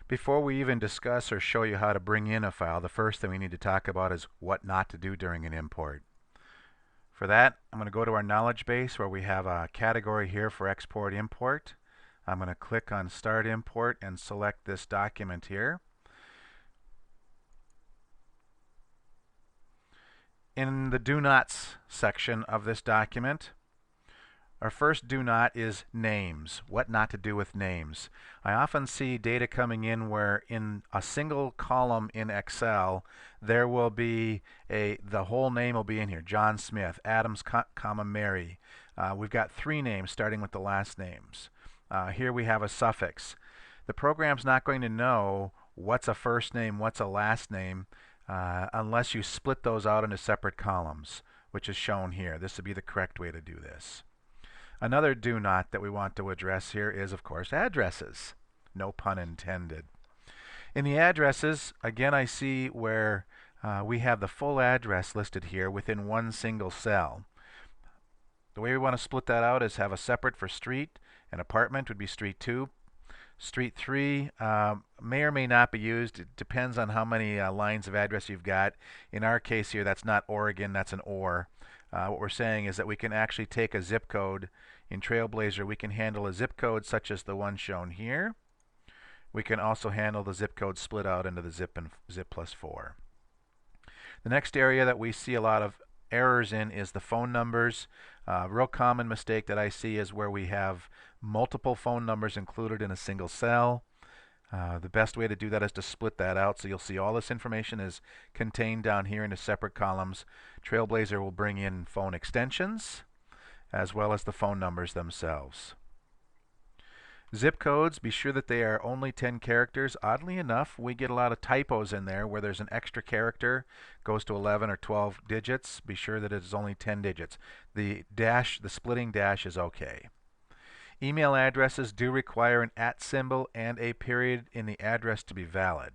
Before we even discuss or show you how to bring in a file, the first thing we need to talk about is what not to do during an import. For that, I'm going to go to our knowledge base where we have a category here for export import. I'm going to click on Start Import and select this document here. In the Do Nots section of this document, our first do not is names. What not to do with names. I often see data coming in where in a single column in Excel there will be the whole name will be in here. John Smith, Adams, comma Mary. We've got three names starting with the last names. Here we have a suffix. The program's not going to know what's a first name, what's a last name, unless you split those out into separate columns, which is shown here. This would be the correct way to do this. Another do not that we want to address here is, of course, addresses. No pun intended. In the addresses, again, I see where we have the full address listed here within one single cell. The way we want to split that out is have a separate for street, and apartment would be street 2. Street 3 may or may not be used. It depends on how many lines of address you've got. In our case here, that's not Oregon, that's an OR. What we're saying is that we can actually take a zip code. In Trailblazer, we can handle a zip code such as the one shown here. We can also handle the zip code split out into the zip and zip plus 4. The next area that we see a lot of errors in is the phone numbers. Real common mistake that I see is where we have multiple phone numbers included in a single cell. The best way to do that is to split that out, so you'll see all this information is contained down here into separate columns. Trailblazer will bring in phone extensions as well as the phone numbers themselves. Zip codes, be sure that they are only 10 characters. Oddly enough, we get a lot of typos in there where there's an extra character, goes to 11 or 12 digits. Be sure that it is only 10 digits. The dash, the splitting dash is okay. Email addresses do require an @ symbol and a period in the address to be valid.